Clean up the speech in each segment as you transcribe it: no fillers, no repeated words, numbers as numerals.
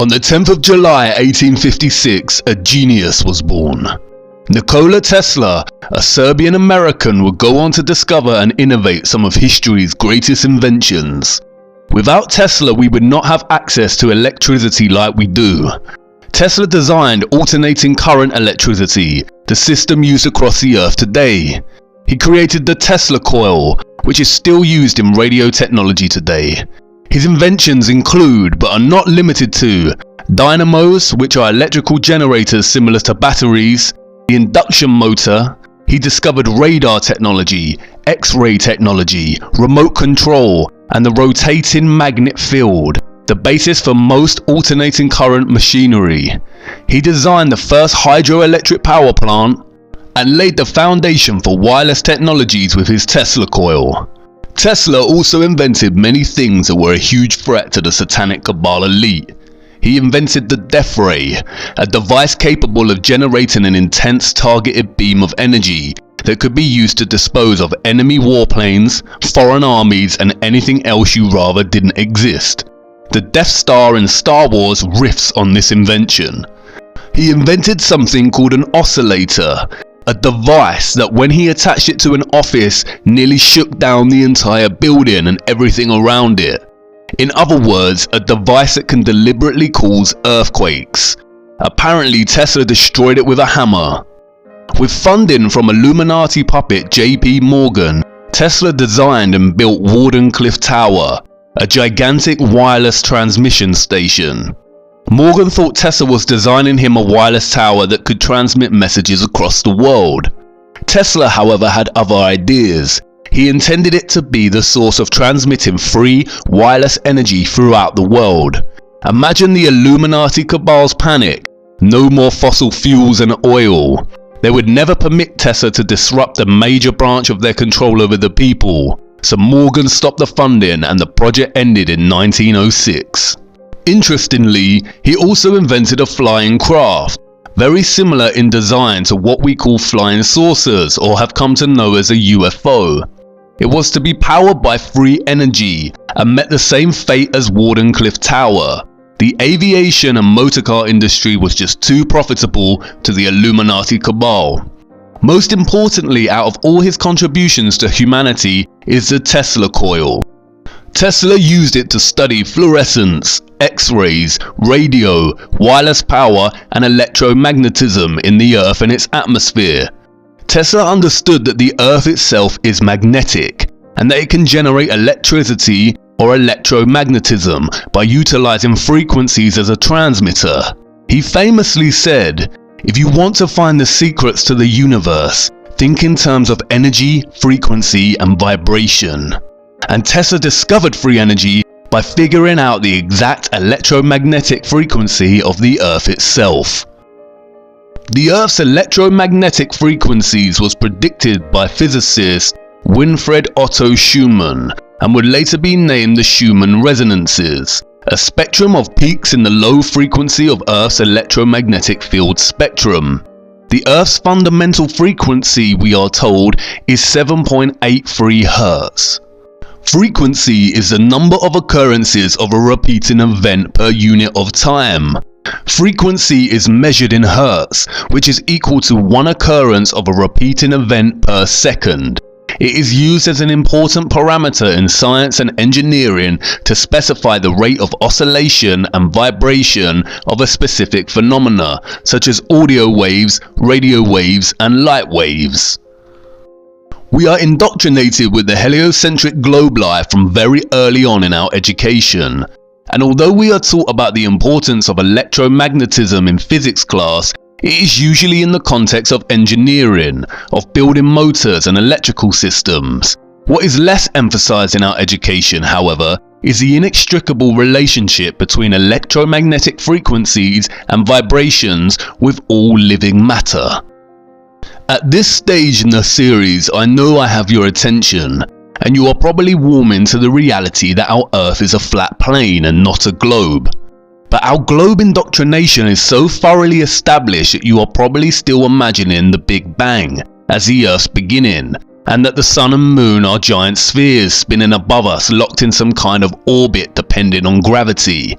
On the 10th of July 1856, a genius was born. Nikola Tesla, a Serbian-American, would go on to discover and innovate some of history's greatest inventions. Without Tesla, we would not have access to electricity like we do. Tesla designed alternating current electricity, the system used across the Earth today. He created the Tesla coil, which is still used in radio technology today. His inventions include, but are not limited to, dynamos, which are electrical generators similar to batteries, the induction motor. He discovered radar technology, X-ray technology, remote control, and the rotating magnet field, the basis for most alternating current machinery. He designed the first hydroelectric power plant and laid the foundation for wireless technologies with his Tesla coil. Tesla also invented many things that were a huge threat to the satanic cabal elite. He invented the Death Ray, a device capable of generating an intense targeted beam of energy that could be used to dispose of enemy warplanes, foreign armies, and anything else you rather didn't exist. The Death Star in Star Wars riffs on this invention. He invented something called an oscillator, a device that when he attached it to an office nearly shook down the entire building and everything around it. In other words, a device that can deliberately cause earthquakes. Apparently Tesla destroyed it with a hammer. With funding from Illuminati puppet J.P. Morgan, Tesla designed and built Wardenclyffe Tower, a gigantic wireless transmission station. Morgan thought Tesla was designing him a wireless tower that could transmit messages across the world. Tesla, however, had other ideas. He intended it to be the source of transmitting free, wireless energy throughout the world. Imagine the Illuminati cabal's panic. No more fossil fuels and oil. They would never permit Tesla to disrupt a major branch of their control over the people. So Morgan stopped the funding and the project ended in 1906. Interestingly, he also invented a flying craft, very similar in design to what we call flying saucers or have come to know as a UFO. It was to be powered by free energy and met the same fate as Wardenclyffe Tower. The aviation and motorcar industry was just too profitable to the Illuminati cabal. Most importantly, out of all his contributions to humanity is the Tesla coil. Tesla used it to study fluorescence, X-rays, radio, wireless power, and electromagnetism in the Earth and its atmosphere. Tesla understood that the Earth itself is magnetic, and that it can generate electricity or electromagnetism by utilizing frequencies as a transmitter. He famously said, "If you want to find the secrets to the universe, think in terms of energy, frequency, and vibration." And Tesla discovered free energy by figuring out the exact electromagnetic frequency of the Earth itself. The Earth's electromagnetic frequencies was predicted by physicist Winfried Otto Schumann and would later be named the Schumann resonances, a spectrum of peaks in the low frequency of Earth's electromagnetic field spectrum. The Earth's fundamental frequency, we are told, is 7.83 Hz. Frequency is the number of occurrences of a repeating event per unit of time. Frequency is measured in Hertz, which is equal to one occurrence of a repeating event per second. It is used as an important parameter in science and engineering to specify the rate of oscillation and vibration of a specific phenomena, such as audio waves, radio waves, and light waves. We are indoctrinated with the heliocentric globe life from very early on in our education. And although we are taught about the importance of electromagnetism in physics class, it is usually in the context of engineering, of building motors and electrical systems. What is less emphasized in our education, however, is the inextricable relationship between electromagnetic frequencies and vibrations with all living matter. At this stage in the series, I know I have your attention, and you are probably warming to the reality that our Earth is a flat plane and not a globe. But our globe indoctrination is so thoroughly established that you are probably still imagining the Big Bang as the Earth's beginning, and that the Sun and Moon are giant spheres spinning above us, locked in some kind of orbit depending on gravity.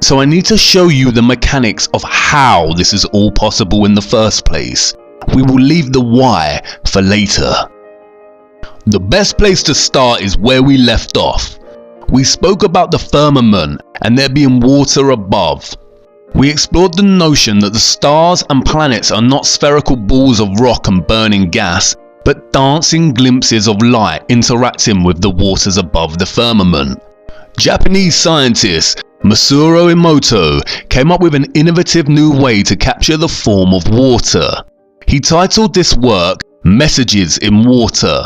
So I need to show you the mechanics of how this is all possible in the first place. We will leave the why for later. The best place to start is where we left off. We spoke about the firmament and there being water above. We explored the notion that the stars and planets are not spherical balls of rock and burning gas, but dancing glimpses of light interacting with the waters above the firmament. Japanese scientist Masaru Emoto came up with an innovative new way to capture the form of water. He titled this work Messages in Water.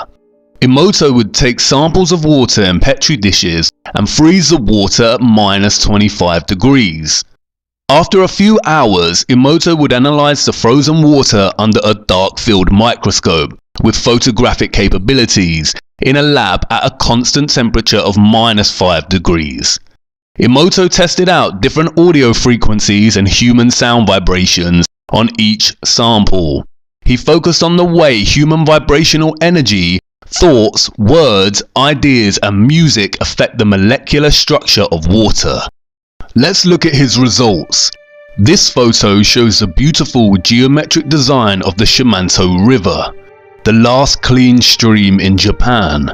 Emoto would take samples of water in petri dishes and freeze the water at -25 degrees. After a few hours, Emoto would analyze the frozen water under a dark field microscope with photographic capabilities in a lab at a constant temperature of -5 degrees. Emoto tested out different audio frequencies and human sound vibrations on each sample. He focused on the way human vibrational energy, thoughts, words, ideas and music affect the molecular structure of water. Let's look at his results. This photo shows the beautiful geometric design of the Shimanto River, the last clean stream in Japan.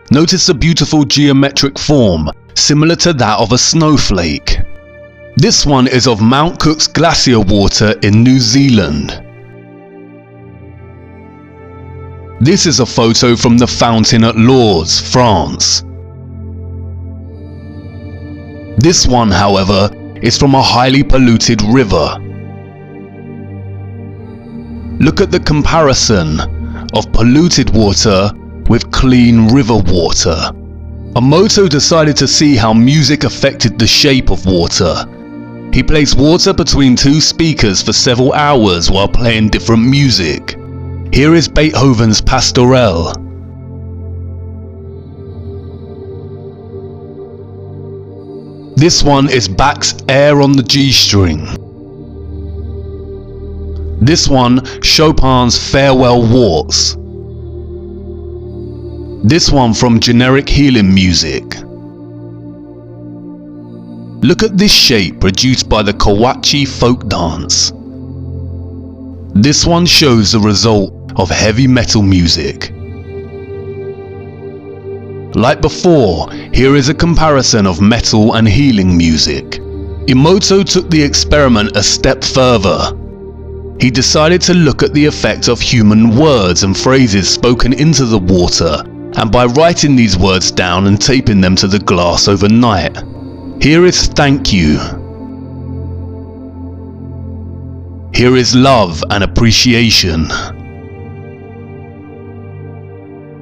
Notice the beautiful geometric form, similar to that of a snowflake. This one is of Mount Cook's glacier water in New Zealand. This is a photo from the fountain at Lourdes, France. This one, however, is from a highly polluted river. Look at the comparison of polluted water with clean river water. Emoto decided to see how music affected the shape of water. He placed water between two speakers for several hours while playing different music. Here is Beethoven's Pastorelle. This one is Bach's Air on the G string. This one, Chopin's Farewell Waltz. This one from Generic Healing Music. Look at this shape produced by the Kawachi folk dance. This one shows the result of heavy metal music. Like before, here is a comparison of metal and healing music. Emoto took the experiment a step further. He decided to look at the effect of human words and phrases spoken into the water, and by writing these words down and taping them to the glass overnight. Here is thank you. Here is love and appreciation.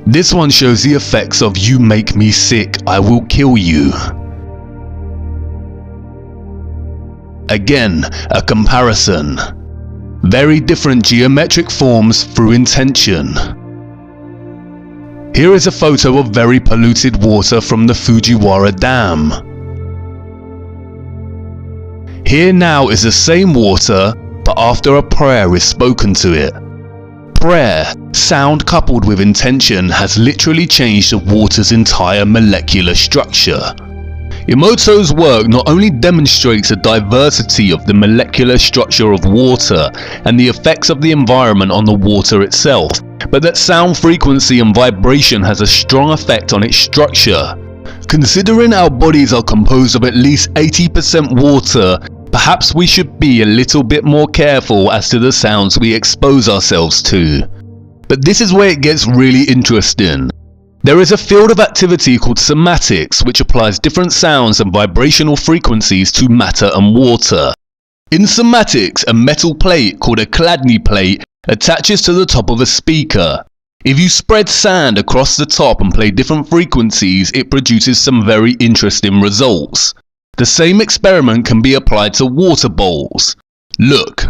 This one shows the effects of you make me sick, I will kill you. Again, a comparison. Very different geometric forms through intention. Here is a photo of very polluted water from the Fujiwara Dam. Here now is the same water, but after a prayer is spoken to it. Prayer, sound coupled with intention, has literally changed the water's entire molecular structure. Emoto's work not only demonstrates the diversity of the molecular structure of water and the effects of the environment on the water itself, but that sound frequency and vibration has a strong effect on its structure. Considering our bodies are composed of at least 80% water, perhaps we should be a little bit more careful as to the sounds we expose ourselves to. But this is where it gets really interesting. There is a field of activity called somatics, which applies different sounds and vibrational frequencies to matter and water. In somatics, a metal plate called a Chladni plate attaches to the top of a speaker. If you spread sand across the top and play different frequencies, it produces some very interesting results. The same experiment can be applied to water bowls. Look.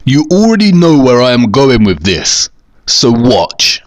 You already know where I am going with this, so watch.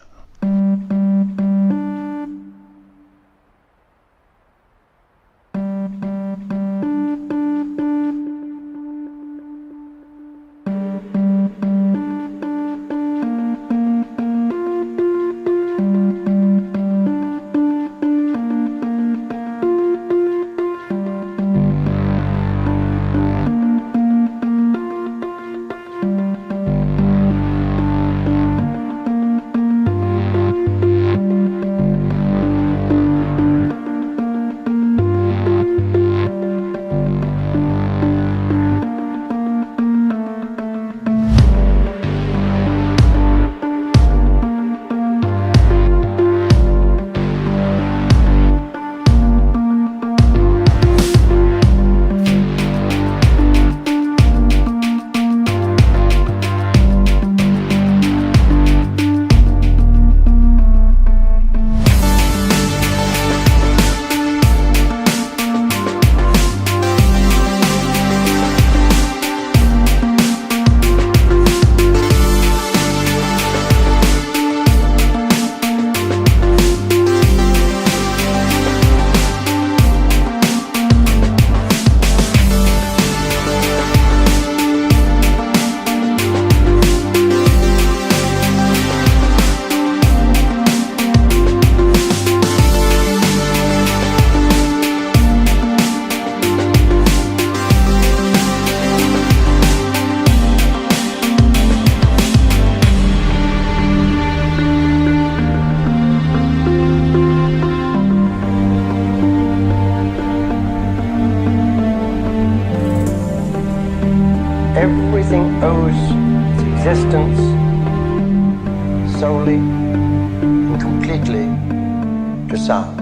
Everything owes its existence solely and completely to sound.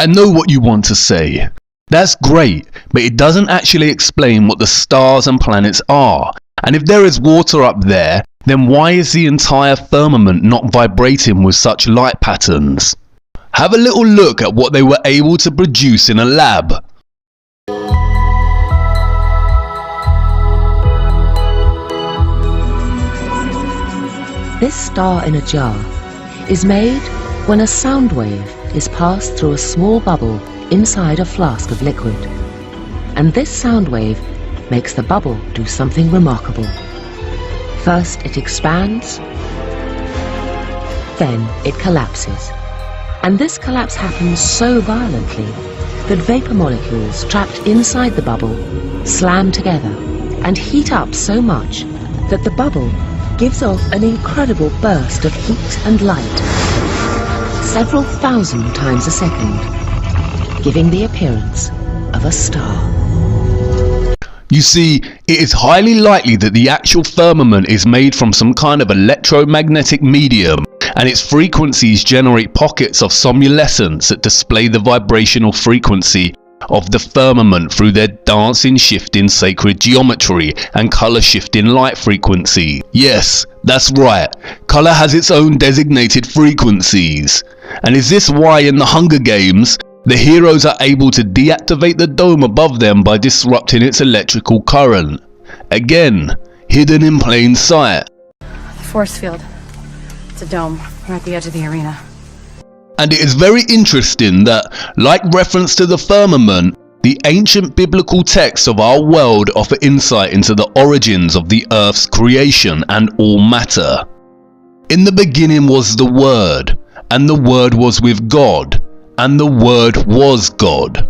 I know what you want to say. That's great, but it doesn't actually explain what the stars and planets are. And if there is water up there, then why is the entire firmament not vibrating with such light patterns? Have a little look at what they were able to produce in a lab. This star in a jar is made when a sound wave is passed through a small bubble inside a flask of liquid. And this sound wave makes the bubble do something remarkable. First it expands, Then it collapses. And this collapse happens so violently that vapor molecules trapped inside the bubble slam together and heat up so much that the bubble gives off an incredible burst of heat and light, several thousand times a second, giving the appearance of a star. You see, it is highly likely that the actual firmament is made from some kind of electromagnetic medium, and its frequencies generate pockets of somnolescence that display the vibrational frequency of the firmament through their dancing, shifting sacred geometry and color shifting light frequency. Yes, that's right, color has its own designated frequencies. And is this why in the Hunger Games, the heroes are able to deactivate the dome above them by disrupting its electrical current? Again, hidden in plain sight. The force field. It's a dome. We're at the edge of the arena. And it is very interesting that, like reference to the firmament, the ancient biblical texts of our world offer insight into the origins of the Earth's creation and all matter. In the beginning was the Word, and the Word was with God, and the Word was God.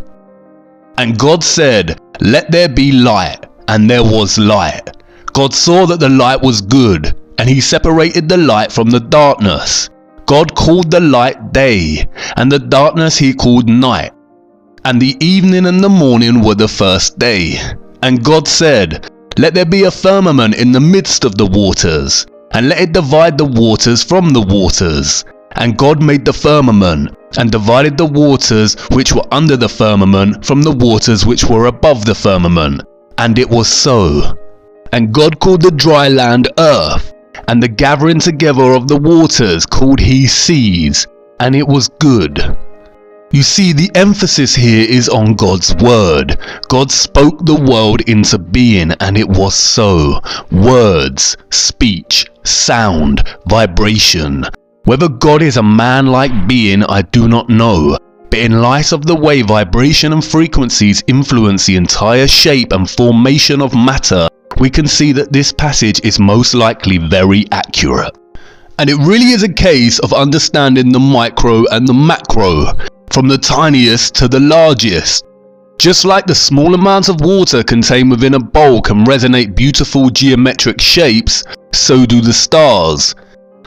And God said, "Let there be light," and there was light. God saw that the light was good, and he separated the light from the darkness. God called the light day, and the darkness he called night. And the evening and the morning were the first day. And God said, "Let there be a firmament in the midst of the waters, and let it divide the waters from the waters." And God made the firmament, and divided the waters which were under the firmament from the waters which were above the firmament. And it was so. And God called the dry land earth, and the gathering together of the waters called he seas, and it was good. You see, the emphasis here is on God's word. God spoke the world into being, and it was so. Words, speech, sound, vibration. Whether God is a man-like being, I do not know. But in light of the way vibration and frequencies influence the entire shape and formation of matter, we can see that this passage is most likely very accurate. And it really is a case of understanding the micro and the macro, from the tiniest to the largest. Just like the small amount of water contained within a bowl can resonate beautiful geometric shapes, so do the stars.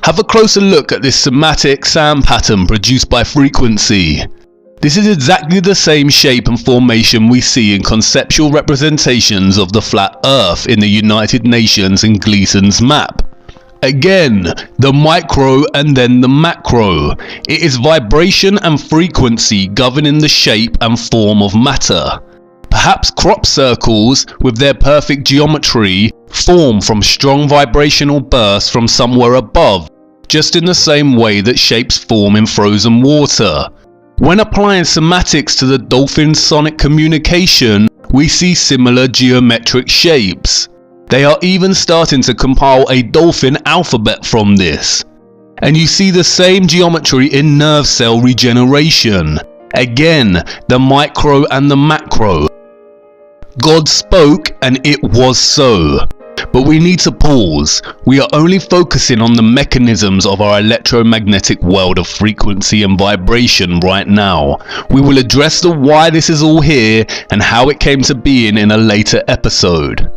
Have a closer look at this somatic sound pattern produced by frequency. This is exactly the same shape and formation we see in conceptual representations of the flat Earth in the United Nations and Gleason's map. Again, the micro and then the macro. It is vibration and frequency governing the shape and form of matter. Perhaps crop circles, with their perfect geometry, form from strong vibrational bursts from somewhere above, just in the same way that shapes form in frozen water. When applying somatics to the dolphin's sonic communication, we see similar geometric shapes. They are even starting to compile a dolphin alphabet from this. And you see the same geometry in nerve cell regeneration. Again, the micro and the macro. God spoke and it was so. But we need to pause. We are only focusing on the mechanisms of our electromagnetic world of frequency and vibration right now. We will address the why this is all here and how it came to being in a later episode.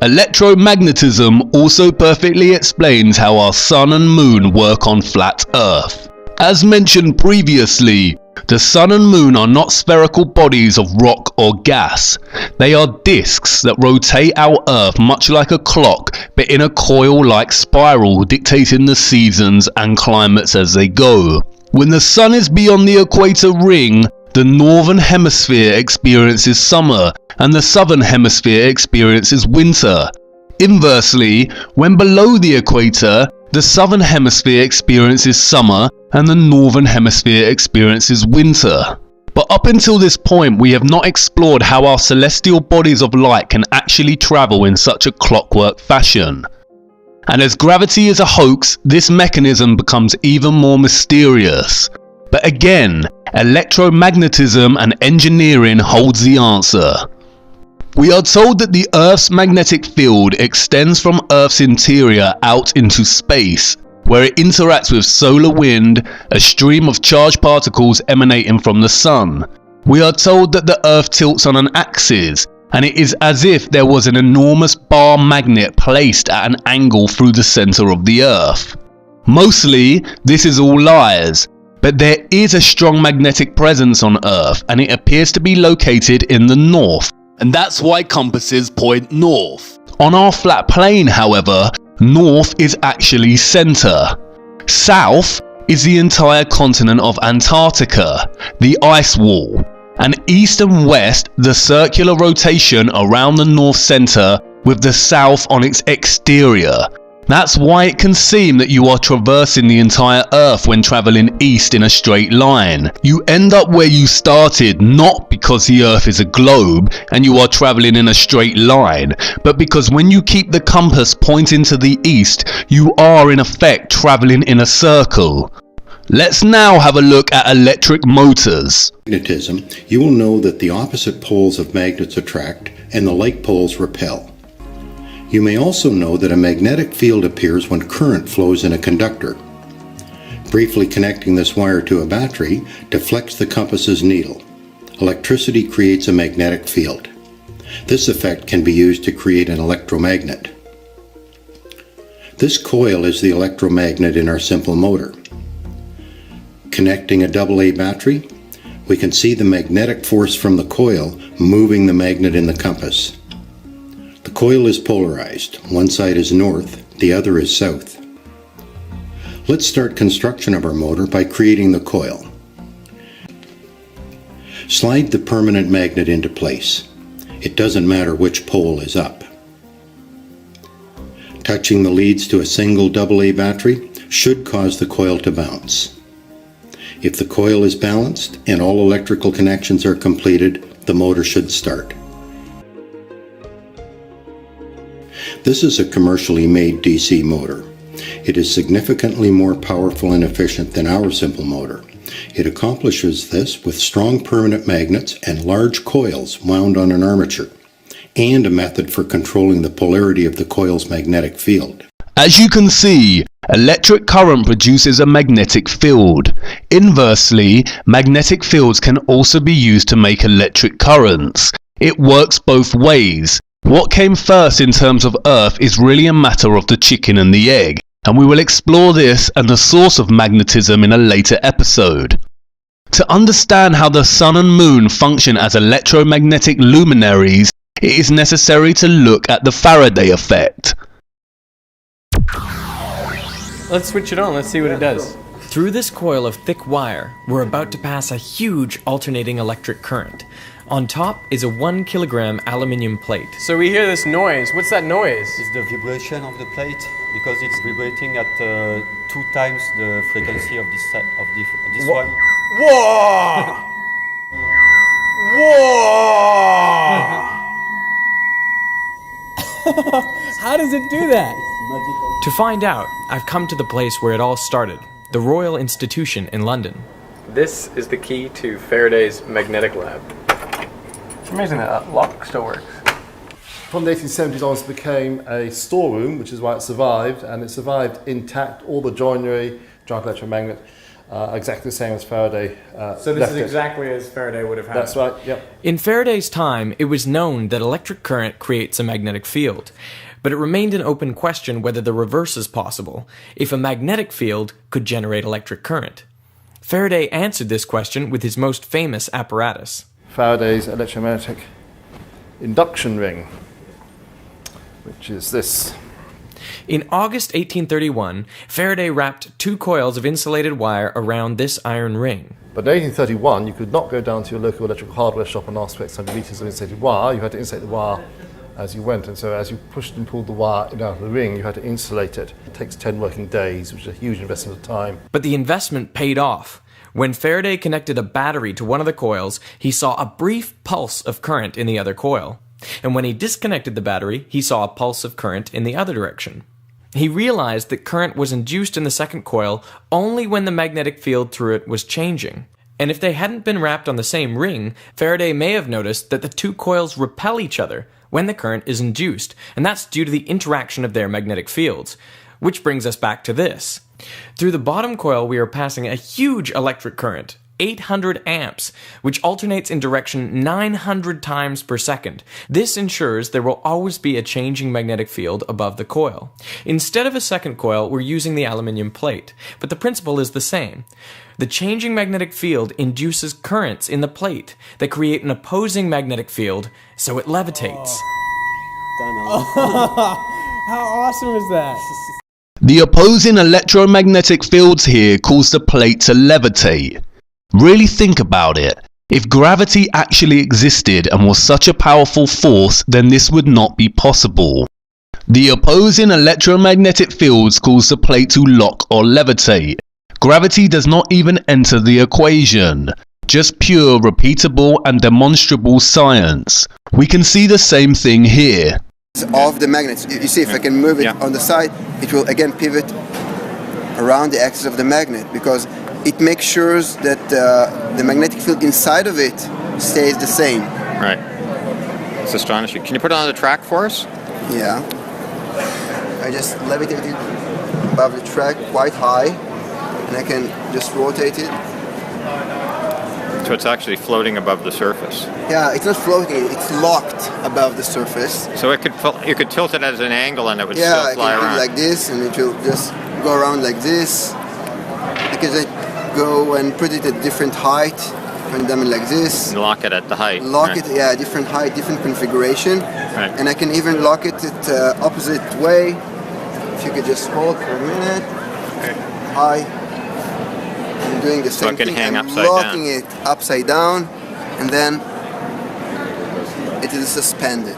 Electromagnetism also perfectly explains how our sun and moon work on flat Earth. As mentioned previously, the sun and moon are not spherical bodies of rock or gas. They are disks that rotate our Earth much like a clock, but in a coil-like spiral dictating the seasons and climates as they go. When the sun is beyond the equator ring, the northern hemisphere experiences summer and the southern hemisphere experiences winter. Inversely, when below the equator, the southern hemisphere experiences summer and the northern hemisphere experiences winter. But up until this point, we have not explored how our celestial bodies of light can actually travel in such a clockwork fashion. And as gravity is a hoax, this mechanism becomes even more mysterious. But again, electromagnetism and engineering holds the answer. We are told that the Earth's magnetic field extends from Earth's interior out into space, where it interacts with solar wind, a stream of charged particles emanating from the sun. We are told that the Earth tilts on an axis, and it is as if there was an enormous bar magnet placed at an angle through the center of the Earth. Mostly, this is all lies, but there is a strong magnetic presence on Earth, and it appears to be located in the north, and that's why compasses point north. On our flat plane, however, north is actually center. South is the entire continent of Antarctica, the ice wall, and east and west the circular rotation around the north center with the south on its exterior. That's why it can seem that you are traversing the entire Earth when traveling east in a straight line. You end up where you started not because the Earth is a globe and you are traveling in a straight line, but because when you keep the compass pointing to the east, you are in effect traveling in a circle. Let's now have a look at electric motors. Magnetism, you will know that the opposite poles of magnets attract and the like poles repel. You may also know that a magnetic field appears when current flows in a conductor. Briefly connecting this wire to a battery deflects the compass's needle. Electricity creates a magnetic field. This effect can be used to create an electromagnet. This coil is the electromagnet in our simple motor. Connecting a AA battery, we can see the magnetic force from the coil moving the magnet in the compass. The coil is polarized. One side is north, the other is south. Let's start construction of our motor by creating the coil. Slide the permanent magnet into place. It doesn't matter which pole is up. Touching the leads to a single AA battery should cause the coil to bounce. If the coil is balanced and all electrical connections are completed, the motor should start. This is a commercially made DC motor. It is significantly more powerful and efficient than our simple motor. It accomplishes this with strong permanent magnets and large coils wound on an armature, and a method for controlling the polarity of the coil's magnetic field. As you can see, electric current produces a magnetic field. Inversely, magnetic fields can also be used to make electric currents. It works both ways. What came first in terms of Earth is really a matter of the chicken and the egg, and we will explore this and the source of magnetism in a later episode. To understand how the sun and moon function as electromagnetic luminaries, it is necessary to look at the Faraday effect. Let's switch it on, let's see what it does. Through this coil of thick wire, we're about to pass a huge alternating electric current. On top is a 1 kilogram aluminium plate. So we hear this noise. What's that noise? It's the vibration of the plate because it's vibrating at 2 times the frequency of this one. Whoa! Whoa! How does it do that? To find out, I've come to the place where it all started, the Royal Institution in London. This is the key to Faraday's magnetic lab. It's amazing that lock still works. From the 1870s onwards it became a storeroom, which is why it survived, and it survived intact, all the joinery, giant electromagnet, exactly the same as Faraday So this is exactly as Faraday would have had. That's right, yep. In Faraday's time, it was known that electric current creates a magnetic field, but it remained an open question whether the reverse is possible, if a magnetic field could generate electric current. Faraday answered this question with his most famous apparatus. Faraday's electromagnetic induction ring, which is this. In August 1831, Faraday wrapped 2 coils of insulated wire around this iron ring. But in 1831, you could not go down to your local electrical hardware shop and ask for X hundred meters of insulated wire. You had to insulate the wire as you went, and so as you pushed and pulled the wire out of the ring, you had to insulate it. It takes 10 working days, which is a huge investment of time. But the investment paid off. When Faraday connected a battery to one of the coils, he saw a brief pulse of current in the other coil. And when he disconnected the battery, he saw a pulse of current in the other direction. He realized that current was induced in the second coil only when the magnetic field through it was changing. And if they hadn't been wrapped on the same ring, Faraday may have noticed that the 2 coils repel each other when the current is induced, and that's due to the interaction of their magnetic fields. Which brings us back to this. Through the bottom coil, we are passing a huge electric current, 800 amps, which alternates in direction 900 times per second. This ensures there will always be a changing magnetic field above the coil. Instead of a second coil, we're using the aluminium plate, but the principle is the same. The changing magnetic field induces currents in the plate that create an opposing magnetic field, so it levitates. How awesome is that? The opposing electromagnetic fields here cause the plate to levitate. Really think about it. If gravity actually existed and was such a powerful force, then this would not be possible. The opposing electromagnetic fields cause the plate to lock or levitate. Gravity does not even enter the equation. Just pure, repeatable and demonstrable science. We can see the same thing here. Of the magnets, you see if I can move it on the side, it will again pivot around the axis of the magnet, because it makes sure that the magnetic field inside of it stays the same. Right. It's astonishing. Can you put it on the track for us? Yeah. I just levitate it above the track quite high, and I can just rotate it. So it's actually floating above the surface. Yeah, it's not floating, it's locked above the surface. So you could tilt it at an angle and it would still fly around. Yeah, I can do it like this, and it will just go around like this. I can just go and put it at different height, and then like this. And lock it at the height. Lock it, yeah, different height, different configuration. Right. And I can even lock it at opposite way. If you could just hold for a minute. Okay. High. I'm doing the same thing. I'm locking it upside down, and then it is suspended.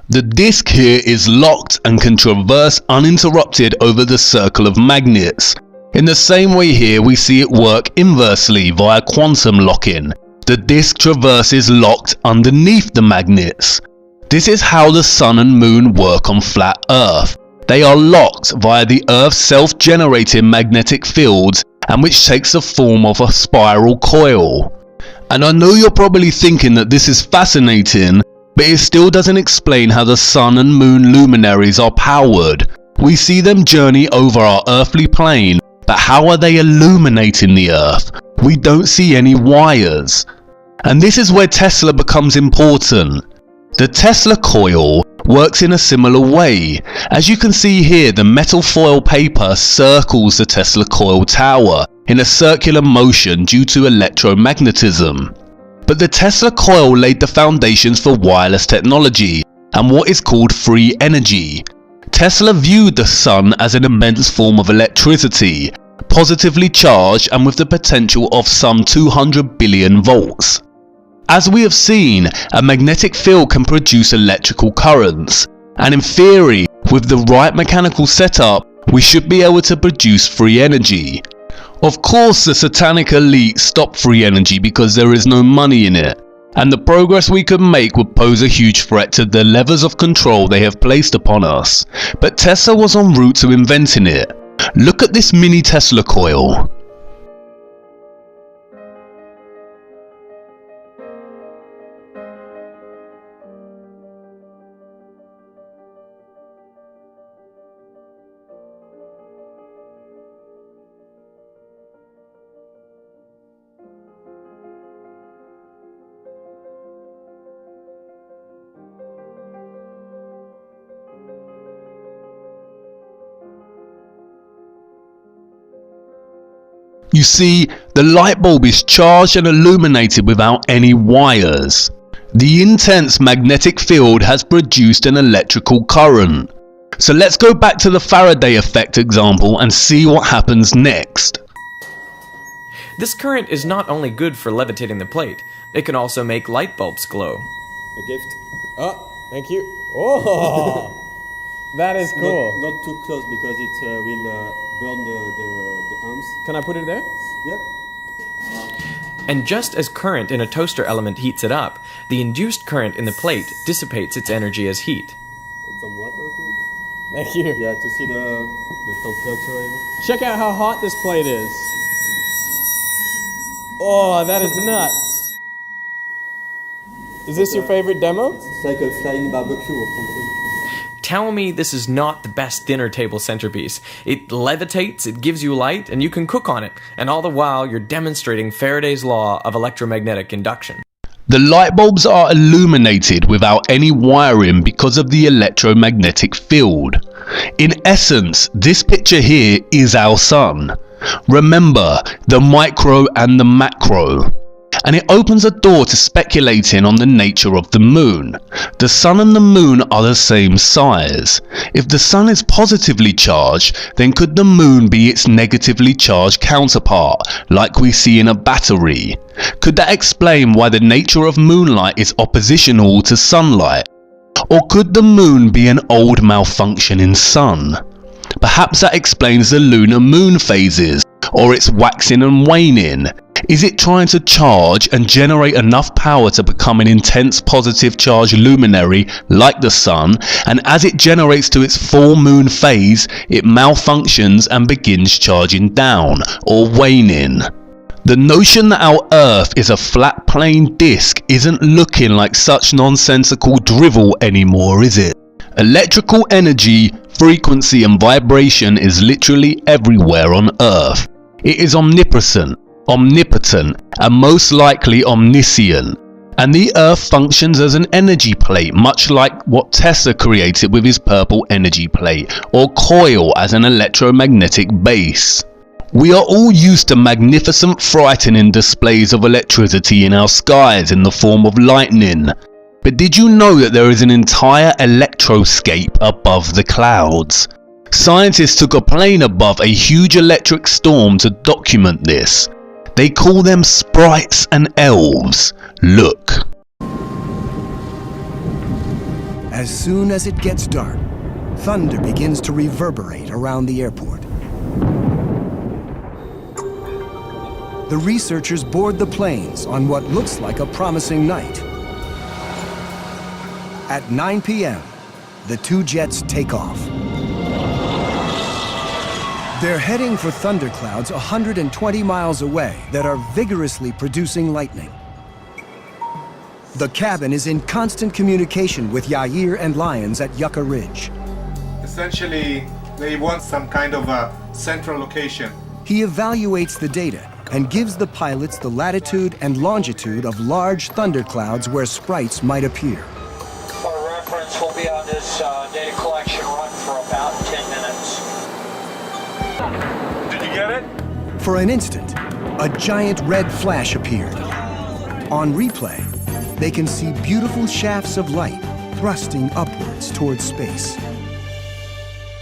The disc here is locked and can traverse uninterrupted over the circle of magnets. In the same way here we see it work inversely via quantum locking. the disk traverses locked underneath the magnets. This is how the Sun and Moon work on flat Earth. They are locked via the Earth's self-generating magnetic fields, and which takes the form of a spiral coil. And I know you're probably thinking that this is fascinating, but it still doesn't explain how the Sun and Moon luminaries are powered. We see them journey over our earthly plane, but how are they illuminating the Earth? We don't see any wires. And this is where Tesla becomes important. The Tesla coil works in a similar way. As you can see here, the metal foil paper circles the Tesla coil tower in a circular motion due to electromagnetism. But the Tesla coil laid the foundations for wireless technology and what is called free energy. Tesla viewed the Sun as an immense form of electricity, positively charged and with the potential of some 200 billion volts. As we have seen, a magnetic field can produce electrical currents, and in theory, with the right mechanical setup, we should be able to produce free energy. Of course, the satanic elite stopped free energy because there is no money in it, and the progress we could make would pose a huge threat to the levers of control they have placed upon us. But Tesla was en route to inventing it. Look at this mini Tesla coil. You see, the light bulb is charged and illuminated without any wires. The intense magnetic field has produced an electrical current. So let's go back to the Faraday effect example and see what happens next. This current is not only good for levitating the plate, it can also make light bulbs glow. A gift. Oh, thank you. Oh, that is cool. Not too close because it will burn the arms. Can I put it there? Yep. And just as current in a toaster element heats it up, the induced current in the plate dissipates its energy as heat. And some water too. Thank you. Yeah, to see the temperature. Check out how hot this plate is. Oh, that is nuts. Is this your favorite demo? It's like a flying barbecue or something. Tell me this is not the best dinner table centerpiece. It levitates, it gives you light, and you can cook on it, and all the while you're demonstrating Faraday's law of electromagnetic induction. The light bulbs are illuminated without any wiring because of the electromagnetic field. In essence, this picture here is our Sun. Remember, the micro and the macro. And it opens a door to speculating on the nature of the Moon. The Sun and the Moon are the same size. If the Sun is positively charged, then could the Moon be its negatively charged counterpart, like we see in a battery? Could that explain why the nature of moonlight is oppositional to sunlight? Or could the Moon be an old malfunctioning Sun? Perhaps that explains the lunar moon phases, or its waxing and waning. Is it trying to charge and generate enough power to become an intense positive charge luminary like the Sun, and as it generates to its full moon phase, it malfunctions and begins charging down, or waning? The notion that our Earth is a flat plain disk isn't looking like such nonsensical drivel anymore, is it? Electrical energy, frequency and vibration is literally everywhere on Earth. It is omnipresent, omnipotent, and most likely omniscient. And the Earth functions as an energy plate, much like what Tesla created with his purple energy plate, or coil as an electromagnetic base. We are all used to magnificent, frightening displays of electricity in our skies in the form of lightning. But did you know that there is an entire electroscape above the clouds? Scientists took a plane above a huge electric storm to document this. They call them sprites and elves. Look. As soon as it gets dark, thunder begins to reverberate around the airport. the researchers board the planes on what looks like a promising night. At 9 p.m., the two jets take off. They're heading for thunderclouds 120 miles away that are vigorously producing lightning. The cabin is in constant communication with Yair and Lyons at Yucca Ridge. Essentially, they want some kind of a central location. He evaluates the data and gives the pilots the latitude and longitude of large thunderclouds where sprites might appear. For reference, we'll be on this data collection run for about 10 minutes. Did you get it? For an instant, a giant red flash appeared. On replay, they can see beautiful shafts of light thrusting upwards towards space.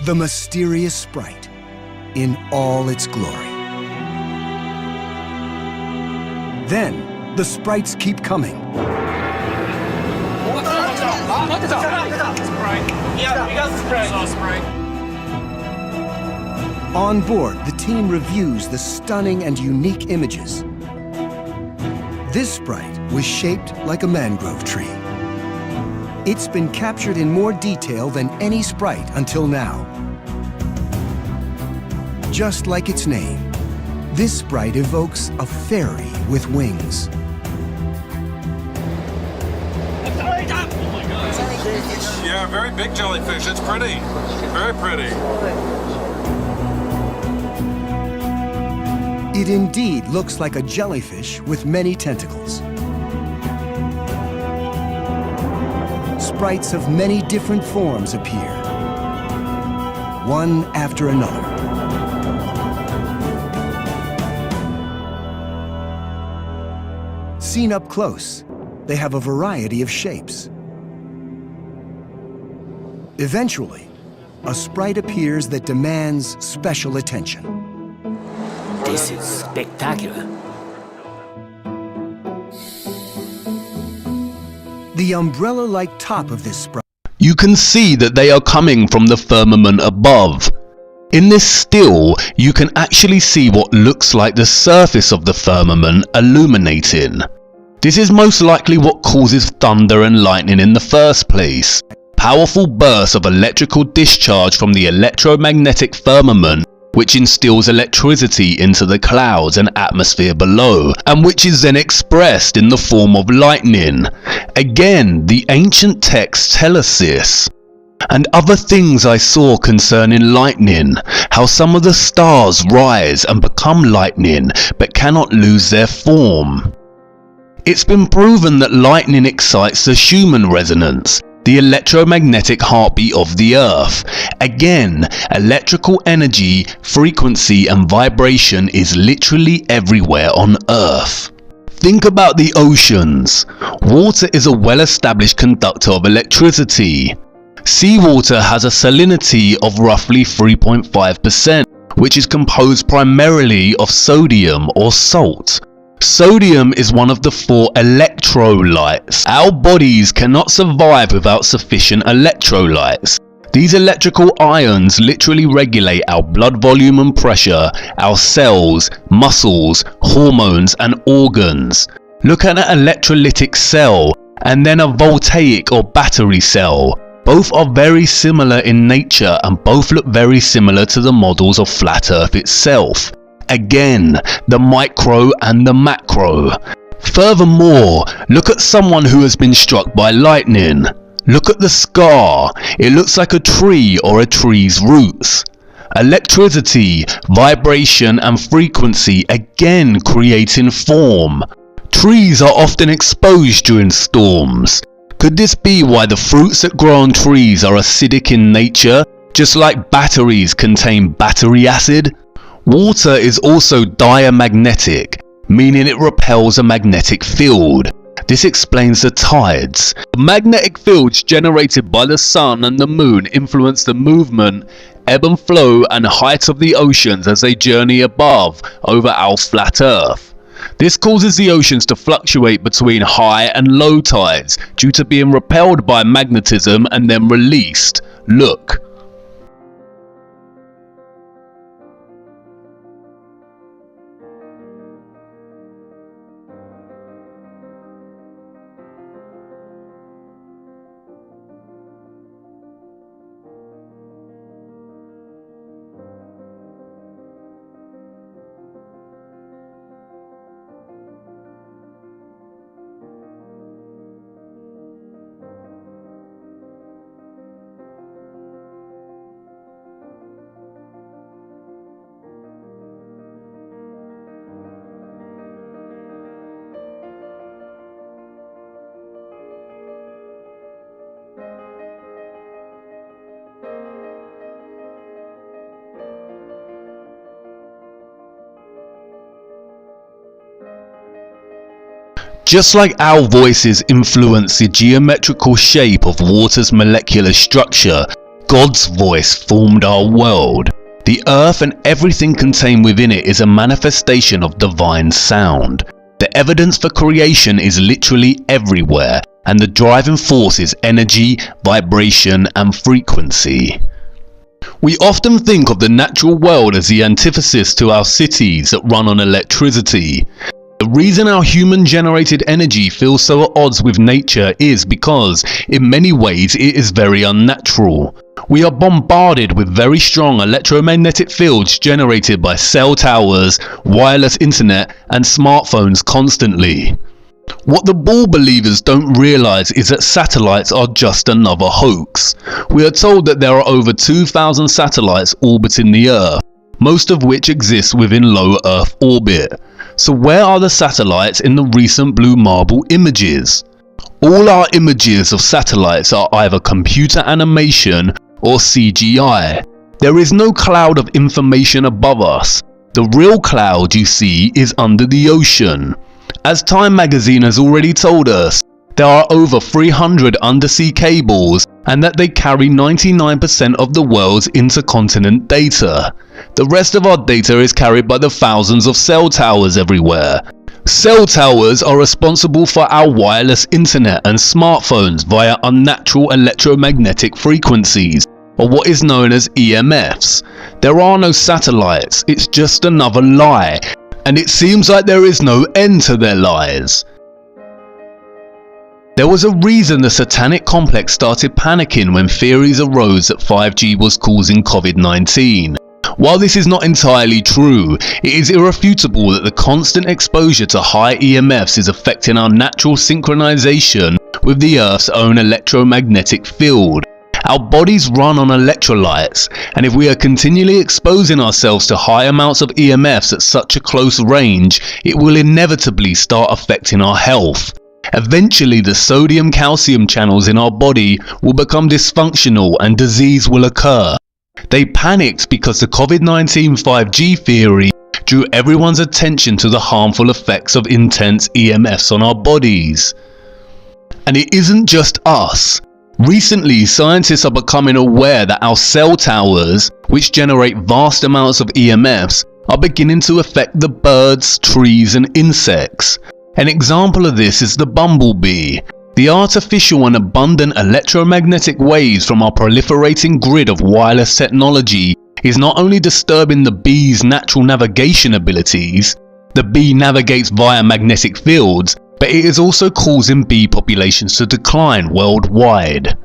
The mysterious sprite in all its glory. Then, the sprites keep coming. Yeah, we got Sprite. On board, the team reviews the stunning and unique images. This sprite was shaped like a mangrove tree. It's been captured in more detail than any sprite until now. Just like its name, this sprite evokes a fairy with wings. Yeah, very big jellyfish. It's pretty. Very pretty. It indeed looks like a jellyfish with many tentacles. Sprites of many different forms appear, one after another. Seen up close, they have a variety of shapes. Eventually, a sprite appears that demands special attention. This is spectacular. The umbrella-like top of this sprite. You can see that they are coming from the firmament above. In this still, you can actually see what looks like the surface of the firmament illuminating. This is most likely what causes thunder and lightning in the first place. Powerful bursts of electrical discharge from the electromagnetic firmament, which instills electricity into the clouds and atmosphere below, and which is then expressed in the form of lightning. Again, the ancient texts tell us this. And other things I saw concerning lightning, how some of the stars rise and become lightning, but cannot lose their form. It's been proven that lightning excites the Schumann resonance, the electromagnetic heartbeat of the Earth. Again, electrical energy, frequency and vibration is literally everywhere on Earth. Think about the oceans. Water is a well-established conductor of electricity. Seawater has a salinity of roughly 3.5%, which is composed primarily of sodium or salt. Sodium is one of the 4 electrolytes. Our bodies cannot survive without sufficient electrolytes. These electrical ions literally regulate our blood volume and pressure, our cells, muscles, hormones and organs. Look at an electrolytic cell and then a voltaic or battery cell. Both are very similar in nature and both look very similar to the models of Flat Earth itself. Again, the micro and the macro. Furthermore, look at someone who has been struck by lightning. Look at the scar. It looks like a tree or a tree's roots. Electricity, vibration and frequency again creating form. Trees are often exposed during storms. Could this be why the fruits that grow on trees are acidic in nature, just like batteries contain battery acid? Water is also diamagnetic, meaning it repels a magnetic field. This explains the tides. The magnetic fields generated by the sun and the moon influence the movement, ebb and flow and height of the oceans as they journey above over our flat Earth. This causes the oceans to fluctuate between high and low tides due to being repelled by magnetism and then released. Look. Just like our voices influence the geometrical shape of water's molecular structure, God's voice formed our world. The earth and everything contained within it is a manifestation of divine sound. The evidence for creation is literally everywhere, and the driving force is energy, vibration, and frequency. We often think of the natural world as the antithesis to our cities that run on electricity. The reason our human-generated energy feels so at odds with nature is because, in many ways, it is very unnatural. We are bombarded with very strong electromagnetic fields generated by cell towers, wireless internet, and smartphones constantly. What the Bull believers don't realize is that satellites are just another hoax. We are told that there are over 2,000 satellites orbiting the Earth, most of which exist within low Earth orbit. So where are the satellites in the recent Blue Marble images? All our images of satellites are either computer animation or CGI. There is no cloud of information above us. The real cloud you see is under the ocean. As Time magazine has already told us, there are over 300 undersea cables and that they carry 99% of the world's intercontinent data. The rest of our data is carried by the thousands of cell towers everywhere. Cell towers are responsible for our wireless internet and smartphones via unnatural electromagnetic frequencies, or what is known as EMFs. There are no satellites, it's just another lie, and it seems like there is no end to their lies. There was a reason the satanic complex started panicking when theories arose that 5G was causing COVID-19. While this is not entirely true, it is irrefutable that the constant exposure to high EMFs is affecting our natural synchronization with the Earth's own electromagnetic field. Our bodies run on electrolytes, and if we are continually exposing ourselves to high amounts of EMFs at such a close range, it will inevitably start affecting our health. Eventually, the sodium-calcium channels in our body will become dysfunctional and disease will occur. They panicked because the COVID-19 5G theory drew everyone's attention to the harmful effects of intense EMFs on our bodies. And it isn't just us. Recently, scientists are becoming aware that our cell towers, which generate vast amounts of EMFs, are beginning to affect the birds, trees, and insects. An example of this is the bumblebee. The artificial and abundant electromagnetic waves from our proliferating grid of wireless technology is not only disturbing the bee's natural navigation abilities, the bee navigates via magnetic fields, but it is also causing bee populations to decline worldwide.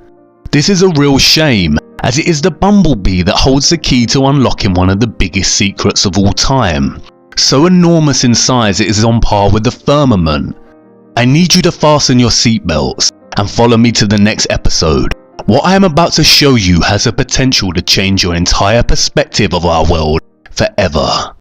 This is a real shame, as it is the bumblebee that holds the key to unlocking one of the biggest secrets of all time. So enormous in size it is on par with the firmament. I need you to fasten your seatbelts and follow me to the next episode. What I am about to show you has the potential to change your entire perspective of our world forever.